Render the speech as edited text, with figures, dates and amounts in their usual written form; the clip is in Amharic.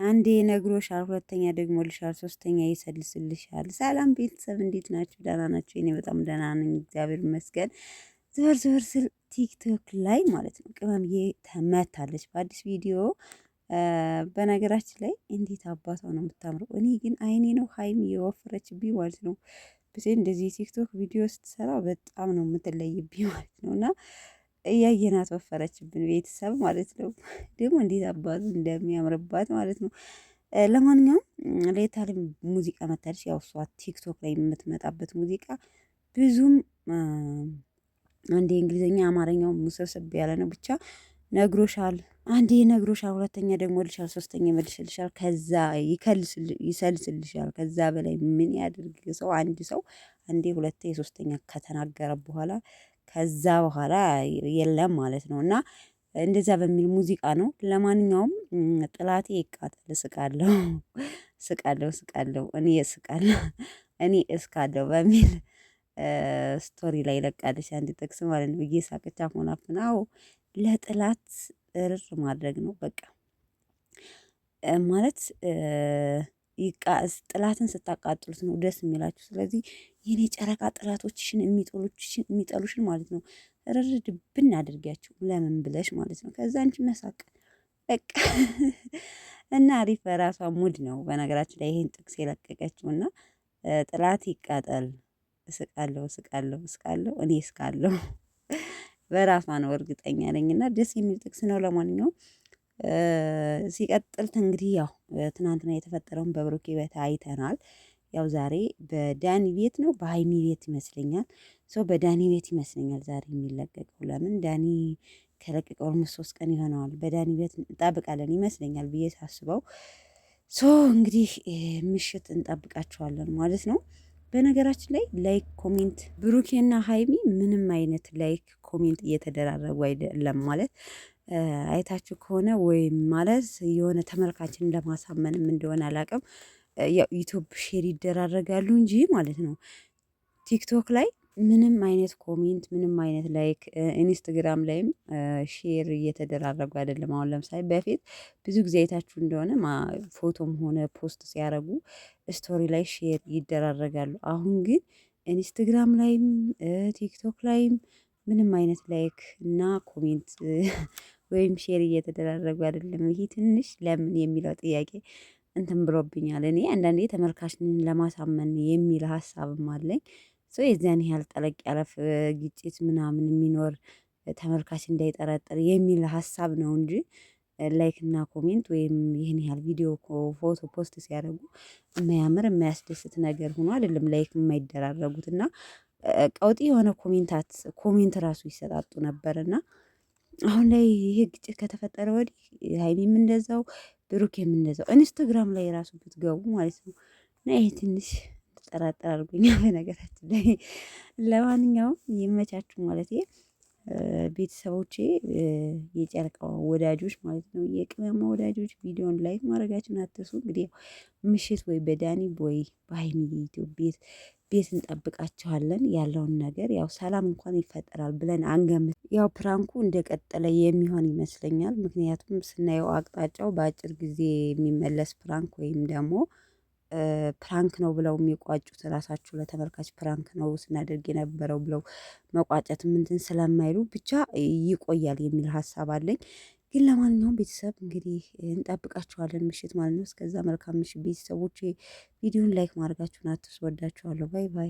አንዴ ነግሮሻል፣ ሁለተኛ ደግሞ ልሻል፣ ሶስተኛ ይሰልስልሻል። ሰላም ቤተሰብ እንዴት ናችሁ? ደህና ናችሁ? እኔ በጣም ደህና ነኝ፣ እግዚአብሔር ይመስገን። ዘወር ዘወር ስል ቲክቶክ ላይ ማለት ነው ቅመምዬ ተመታለች በአዲስ ቪዲዮ። በነገራችን ላይ እንዴት አባቷ ነው የምታምረው! እኔ ግን አይኔ ነው ሀይሚ የወፈረችብኝ ማለት ነው። ብቻ እንደዚህ የቲክቶክ ቪዲዮ ስትሰራ በጣም ነው የምትለይብኝ ማለት ነው። እና እያየናት ወፈረችብን ቤተሰብ ማለት ነው። ደግሞ እንዴት አባቱ እንደሚያምርባት ማለት ነው። ለማንኛውም ለየት ሙዚቃ መታለች። ያው እሷ ቲክቶክ ላይ የምትመጣበት ሙዚቃ ብዙም አንዴ እንግሊዝኛ አማርኛው ሙሰብሰብ ያለ ነው። ብቻ ነግሮሻል፣ አንዴ ነግሮሻል፣ ሁለተኛ ደግሞ ልሻል፣ ሶስተኛ ይመልስልሻል፣ ከዛ ይሰልስልሻል። ከዛ በላይ ምን ያድርግ ሰው? አንድ ሰው አንዴ ሁለቴ ሶስተኛ ከተናገረ በኋላ ከዛ በኋላ የለም ማለት ነው። እና እንደዛ በሚል ሙዚቃ ነው። ለማንኛውም ጥላቴ ይቃጠል፣ እስቃለሁ እስቃለሁ እስቃለሁ እኔ እስካለሁ በሚል ስቶሪ ላይ ለቃለች አንድ ጥቅስ ማለት ነው። እየሳቀች አፎን አፍናው ለጥላት እርር ማድረግ ነው በቃ ማለት ጥላትን ስታቃጥሉት ነው ደስ የሚላችሁ። ስለዚህ የኔ ጨረቃ ጥላቶችሽን የሚጠሉሽን ማለት ነው እርር ድብን አድርጊያቸው ለምን ብለሽ ማለት ነው። ከዛ አንቺ መሳቅ በቃ እና አሪፍ በራሷ ሙድ ነው። በነገራችን ላይ ይሄን ጥቅስ የለቀቀችው እና ጥላት ይቃጠል፣ እስቃለሁ እስቃለሁ እስቃለሁ እኔ እስካለሁ በራሷ ነው እርግጠኛ ነኝ። እና ደስ የሚል ጥቅስ ነው። ለማንኛውም ሲቀጥል እንግዲህ ያው ትናንትና የተፈጠረውን በብሩኬ ቤት አይተናል። ያው ዛሬ በዳኒ ቤት ነው በሀይሚ ቤት ይመስለኛል። ሰው በዳኒ ቤት ይመስለኛል ዛሬ የሚለቀቀው። ለምን ዳኒ ከለቀቀው ኦልሞስት 3 ቀን ይሆነዋል። በዳኒ ቤት እንጠብቃለን ይመስለኛል ብዬ ሳስበው። ሶ እንግዲህ ምሽት እንጠብቃቸዋለን ማለት ነው። በነገራችን ላይ ላይክ ኮሜንት ብሩኬና ሀይሚ ምንም አይነት ላይክ ኮሜንት እየተደራረጉ አይደለም ማለት አይታችሁ ከሆነ ወይም ማለት የሆነ ተመልካችን ለማሳመንም እንደሆነ አላውቅም። ያው ዩቲዩብ ሼር ይደራረጋሉ እንጂ ማለት ነው። ቲክቶክ ላይ ምንም አይነት ኮሜንት ምንም አይነት ላይክ ኢንስታግራም ላይም ሼር እየተደራረጉ አይደለም። አሁን ለምሳሌ በፊት ብዙ ጊዜ አይታችሁ እንደሆነ ፎቶም ሆነ ፖስት ሲያደርጉ ስቶሪ ላይ ሼር ይደራረጋሉ። አሁን ግን ኢንስታግራም ላይም ቲክቶክ ላይም ምንም አይነት ላይክ እና ኮሜንት ወይም ሼር እየተደራረጉ አይደለም። ይሄ ትንሽ ለምን የሚለው ጥያቄ እንትን ብሎብኛል። እኔ አንዳንዴ ተመልካችን ለማሳመን የሚል ሀሳብም አለኝ። ሶ የዚያን ያህል ጠለቅ ያለ ግጭት ምናምን የሚኖር ተመልካች እንዳይጠረጥር የሚል ሀሳብ ነው እንጂ ላይክ እና ኮሜንት ወይም ይህን ያህል ቪዲዮ ፎቶ ፖስት ሲያደርጉ የማያምር የማያስደስት ነገር ሆኖ አይደለም ላይክ የማይደራረጉት። እና ቀውጢ የሆነ ኮሜንት ራሱ ይሰጣጡ ነበር። እና አሁን ላይ ይሄ ግጭት ከተፈጠረ ወዲህ ሀይሚም እንደዛው ብሩኬም እንደዛው ኢንስታግራም ላይ ራሱ ብትገቡ ማለት ነው። እና ይሄ ትንሽ ጠራጠር አድርጎኛል በነገራችን ላይ። ለማንኛውም ይመቻችሁ ማለት ቤተሰቦቼ፣ የጨረቃ ወዳጆች ማለት ነው፣ የቅመማ ወዳጆች ቪዲዮን ላይክ ማድረጋችሁን አትርሱ። እንግዲህ ምሽት ወይ በዳኒ ወይ በሀይሚ ቤት እንጠብቃቸዋለን። ያለውን ነገር ያው ሰላም እንኳን ይፈጠራል ብለን አንገምት። ያው ፕራንኩ እንደቀጠለ የሚሆን ይመስለኛል። ምክንያቱም ስናየው አቅጣጫው በአጭር ጊዜ የሚመለስ ፕራንክ ወይም ደግሞ ፕራንክ ነው ብለው የሚቋጩት ራሳቸው ለተመልካች ፕራንክ ነው ስናደርግ የነበረው ብለው መቋጨት ምንትን ስለማይሉ ብቻ ይቆያል የሚል ሀሳብ አለኝ። ግን ለማንኛውም ቤተሰብ እንግዲህ እንጠብቃችኋለን ምሽት ማለት ነው። እስከዛ መልካም ምሽት ቤተሰቦች። ቪዲዮን ላይክ ማድረጋችሁን አትርሱ። ወዳችኋለሁ። ባይ ባይ።